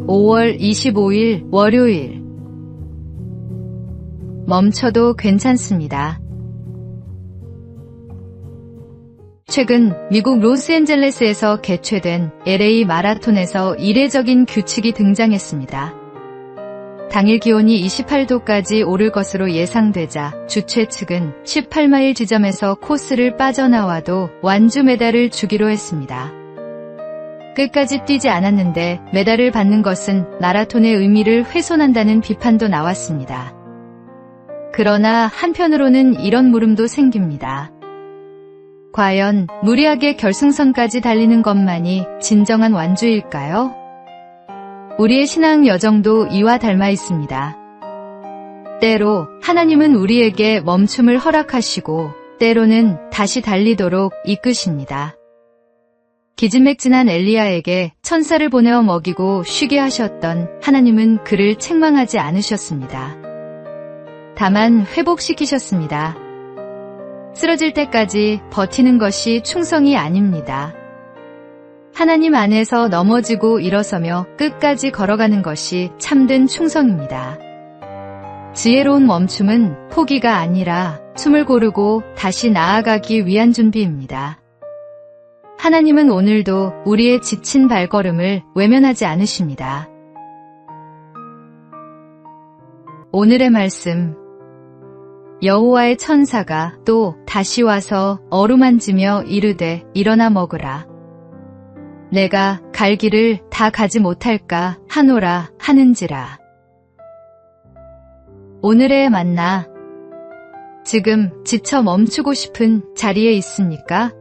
5월 25일 월요일. 멈춰도 괜찮습니다. 최근 미국 로스앤젤레스에서 개최된 LA 마라톤에서 이례적인 규칙이 등장했습니다. 당일 기온이 28도까지 오를 것으로 예상되자 주최 측은 18마일 지점에서 코스를 빠져나와도 완주 메달을 주기로 했습니다. 끝까지 뛰지 않았는데 메달을 받는 것은 마라톤의 의미를 훼손한다는 비판도 나왔습니다. 그러나 한편으로는 이런 물음도 생깁니다. 과연 무리하게 결승선까지 달리는 것만이 진정한 완주일까요? 우리의 신앙 여정도 이와 닮아 있습니다. 때로 하나님은 우리에게 멈춤을 허락하시고 때로는 다시 달리도록 이끄십니다. 기진맥진한 엘리야에게 천사를 보내어 먹이고 쉬게 하셨던 하나님은 그를 책망하지 않으셨습니다. 다만 회복시키셨습니다. 쓰러질 때까지 버티는 것이 충성이 아닙니다. 하나님 안에서 넘어지고 일어서며 끝까지 걸어가는 것이 참된 충성입니다. 지혜로운 멈춤은 포기가 아니라 숨을 고르고 다시 나아가기 위한 준비입니다. 하나님은 오늘도 우리의 지친 발걸음을 외면하지 않으십니다. 오늘의 말씀. 여호와의 천사가 또 다시 와서 어루만지며 이르되 일어나 먹으라. 내가 갈 길을 다 가지 못할까 하노라 하는지라. 오늘의 만나. 지금 지쳐 멈추고 싶은 자리에 있습니까?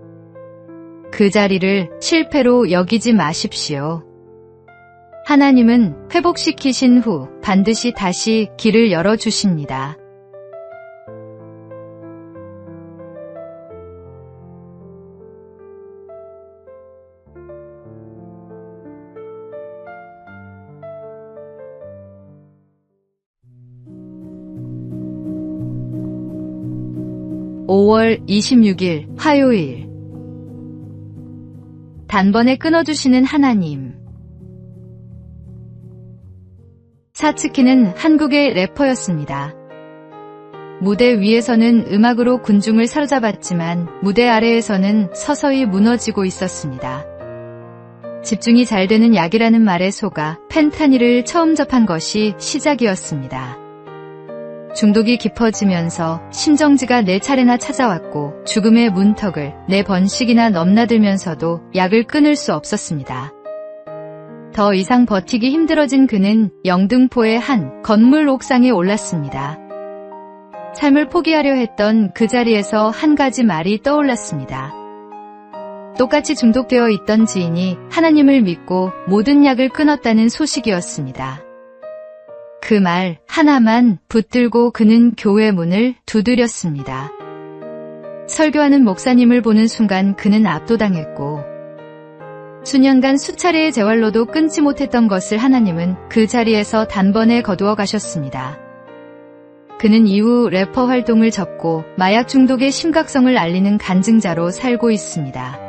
그 자리를 실패로 여기지 마십시오. 하나님은 회복시키신 후 반드시 다시 길을 열어주십니다. (5월 26일) 화요일. 단번에 끊어주시는 하나님. 사츠키는 한국의 래퍼였습니다. 무대 위에서는 음악으로 군중을 사로잡았지만 무대 아래에서는 서서히 무너지고 있었습니다. 집중이 잘 되는 약이라는 말에 속아 펜타닐을 처음 접한 것이 시작이었습니다. 중독이 깊어지면서 심정지가 4차례나 찾아왔고 죽음의 문턱을 4번씩이나 넘나들면서도 약을 끊을 수 없었습니다. 더 이상 버티기 힘들어진 그는 영등포의 한 건물 옥상에 올랐습니다. 삶을 포기하려 했던 그 자리에서 한 가지 말이 떠올랐습니다. 똑같이 중독되어 있던 지인이 하나님을 믿고 모든 약을 끊었다는 소식이었습니다. 그 말 하나만 붙들고 그는 교회 문을 두드렸습니다. 설교하는 목사님을 보는 순간 그는 압도당했고 수년간 수차례의 재활로도 끊지 못했던 것을 하나님은 그 자리에서 단번에 거두어 가셨습니다. 그는 이후 래퍼 활동을 접고 마약 중독의 심각성을 알리는 간증자로 살고 있습니다.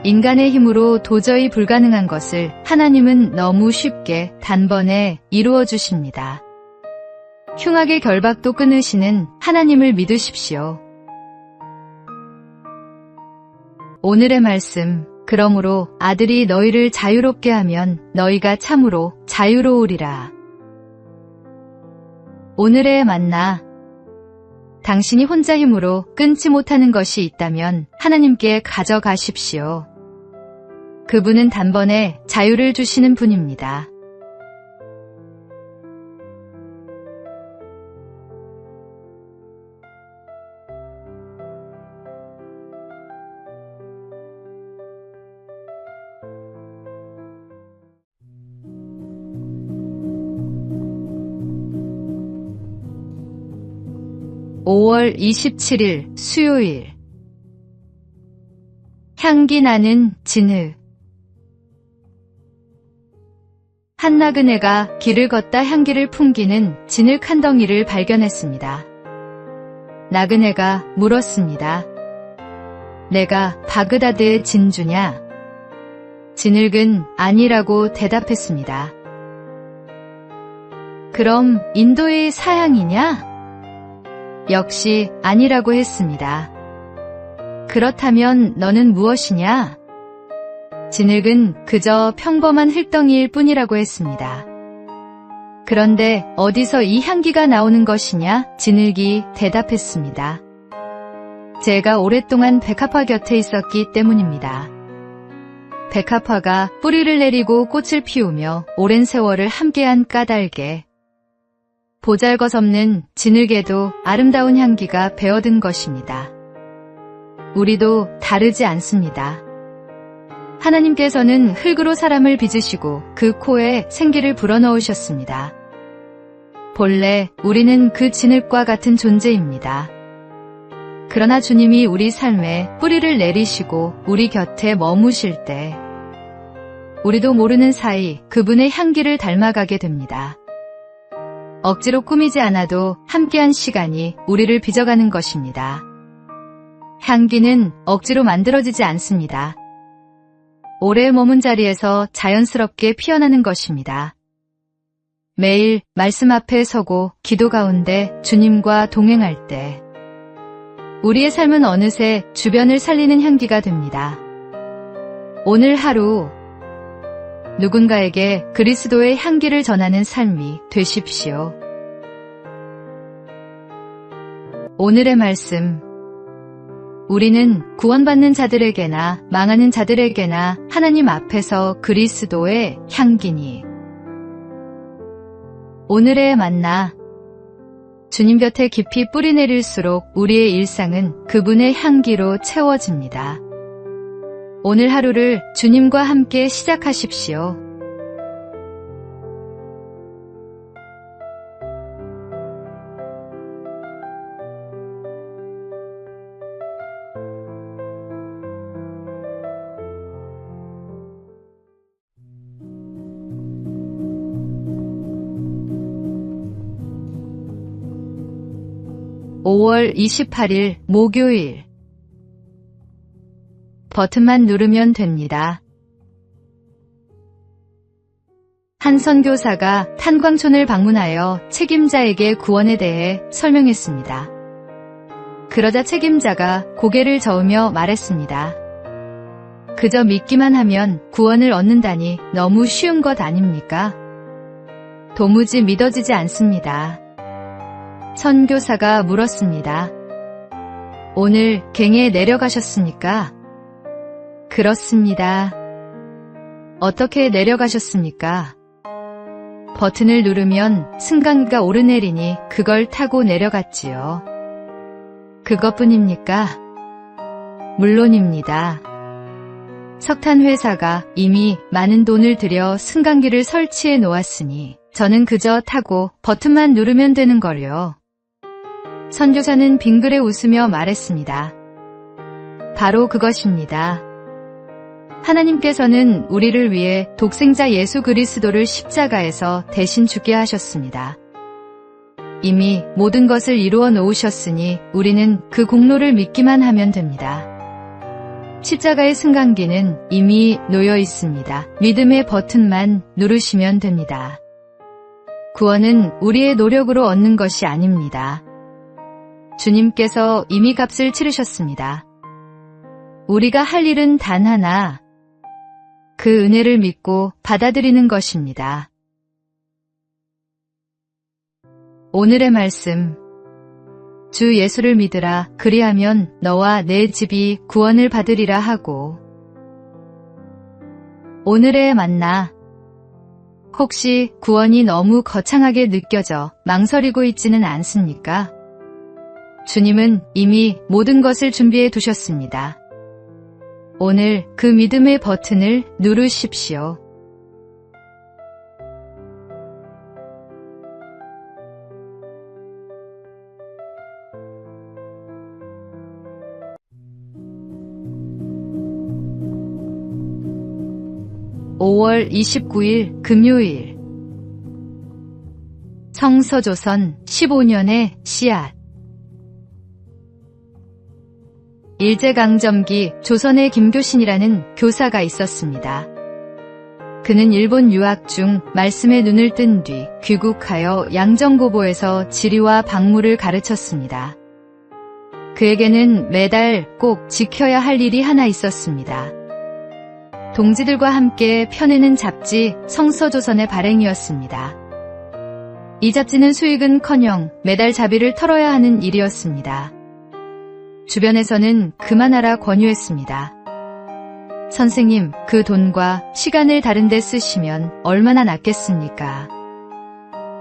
인간의 힘으로 도저히 불가능한 것을 하나님은 너무 쉽게 단번에 이루어 주십니다. 흉악의 결박도 끊으시는 하나님을 믿으십시오. 오늘의 말씀. 그러므로 아들이 너희를 자유롭게 하면 너희가 참으로 자유로우리라. 오늘의 만나. 당신이 혼자 힘으로 끊지 못하는 것이 있다면 하나님께 가져가십시오. 그분은 단번에 자유를 주시는 분입니다. (5월 27일) 수요일. 향기 나는 진흙. 한 나그네가 길을 걷다 향기를 풍기는 진흙 한 덩이를 발견했습니다. 나그네가 물었습니다. 내가 바그다드의 진주냐? 진흙은 아니라고 대답했습니다. 그럼 인도의 사향이냐? 역시 아니라고 했습니다. 그렇다면 너는 무엇이냐? 진흙은 그저 평범한 흙덩이일 뿐이라고 했습니다. 그런데 어디서 이 향기가 나오는 것이냐? 진흙이 대답했습니다. 제가 오랫동안 백합화 곁에 있었기 때문입니다. 백합화가 뿌리를 내리고 꽃을 피우며 오랜 세월을 함께한 까닭에 보잘것없는 진흙에도 아름다운 향기가 배어든 것입니다. 우리도 다르지 않습니다. 하나님께서는 흙으로 사람을 빚으시고 그 코에 생기를 불어넣으셨습니다. 본래 우리는 그 진흙과 같은 존재입니다. 그러나 주님이 우리 삶에 뿌리를 내리시고 우리 곁에 머무실 때 우리도 모르는 사이 그분의 향기를 닮아가게 됩니다. 억지로 꾸미지 않아도 함께한 시간이 우리를 빚어가는 것입니다. 향기는 억지로 만들어지지 않습니다. 오래 머문 자리에서 자연스럽게 피어나는 것입니다. 매일 말씀 앞에 서고 기도 가운데 주님과 동행할 때 우리의 삶은 어느새 주변을 살리는 향기가 됩니다. 오늘 하루 누군가에게 그리스도의 향기를 전하는 삶이 되십시오. 오늘의 말씀. 우리는 구원받는 자들에게나 망하는 자들에게나 하나님 앞에서 그리스도의 향기니. 오늘의 만나. 주님 곁에 깊이 뿌리 내릴수록 우리의 일상은 그분의 향기로 채워집니다. 오늘 하루를 주님과 함께 시작하십시오. (5월 28일) 목요일. 버튼만 누르면 됩니다. 한 선교사가 탄광촌을 방문하여 책임자에게 구원에 대해 설명했습니다. 그러자 책임자가 고개를 저으며 말했습니다. 그저 믿기만 하면 구원을 얻는다니 너무 쉬운 것 아닙니까? 도무지 믿어지지 않습니다. 선교사가 물었습니다. 오늘 갱에 내려가셨습니까? 그렇습니다. 어떻게 내려가셨습니까? 버튼을 누르면 승강기가 오르내리니 그걸 타고 내려갔지요. 그것뿐입니까? 물론입니다. 석탄 회사가 이미 많은 돈을 들여 승강기를 설치해 놓았으니 저는 그저 타고 버튼만 누르면 되는 걸요. 선교사는 빙그레 웃으며 말했습니다. 바로 그것입니다. 하나님께서는 우리를 위해 독생자 예수 그리스도를 십자가에서 대신 죽게 하셨습니다. 이미 모든 것을 이루어 놓으셨으니 우리는 그 공로를 믿기만 하면 됩니다. 십자가의 승강기는 이미 놓여 있습니다. 믿음의 버튼만 누르시면 됩니다. 구원은 우리의 노력으로 얻는 것이 아닙니다. 주님께서 이미 값을 치르셨습니다. 우리가 할 일은 단 하나, 그 은혜를 믿고 받아들이는 것입니다. 오늘의 말씀. 주 예수를 믿으라. 그리하면 너와 내 집이 구원을 받으리라 하고. 오늘의 만나. 혹시 구원이 너무 거창하게 느껴져 망설이고 있지는 않습니까? 주님은 이미 모든 것을 준비해 두셨습니다. 오늘 그 믿음의 버튼을 누르십시오. (5월 29일) 금요일. 성서조선 15년의 씨앗. 일제강점기 조선의 김교신이라는 교사가 있었습니다. 그는 일본 유학 중 말씀에 눈을 뜬 뒤 귀국하여 양정고보에서 지리와 박물을 가르쳤습니다. 그에게는 매달 꼭 지켜야 할 일이 하나 있었습니다. 동지들과 함께 펴내는 잡지 성서조선의 발행이었습니다. 이 잡지는 수익은커녕 매달 자비를 털어야 하는 일이었습니다. 주변에서는 그만하라 권유했습니다. 선생님, 그 돈과 시간을 다른 데 쓰시면 얼마나 낫겠습니까?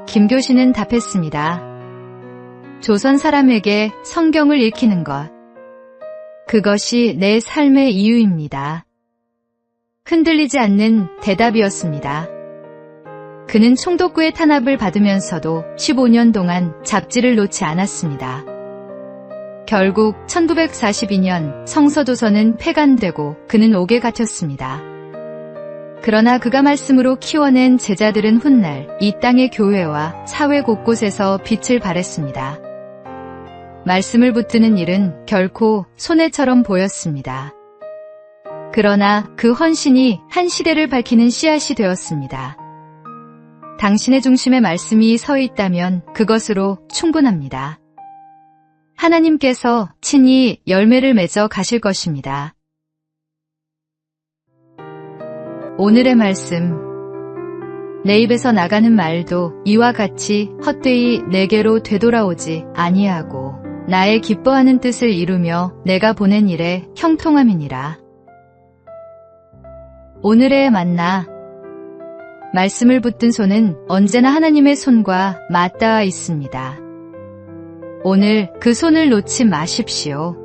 김교신은 답했습니다. 조선 사람에게 성경을 읽히는 것. 그것이 내 삶의 이유입니다. 흔들리지 않는 대답이었습니다. 그는 총독부의 탄압을 받으면서도 15년 동안 잡지를 놓지 않았습니다. 결국 1942년 성서조선은 폐간되고 그는 옥에 갇혔습니다. 그러나 그가 말씀으로 키워낸 제자들은 훗날 이 땅의 교회와 사회 곳곳에서 빛을 발했습니다. 말씀을 붙드는 일은 결코 손해처럼 보였습니다. 그러나 그 헌신이 한 시대를 밝히는 씨앗이 되었습니다. 당신의 중심에 말씀이 서 있다면 그것으로 충분합니다. 하나님께서 친히 열매를 맺어 가실 것입니다. 오늘의 말씀. 내 입에서 나가는 말도 이와 같이 헛되이 내게로 되돌아오지 아니하고 나의 기뻐하는 뜻을 이루며 내가 보낸 일에 형통함이니라. 오늘의 만나. 말씀을 붙든 손은 언제나 하나님의 손과 맞닿아 있습니다. 오늘 그 손을 놓지 마십시오.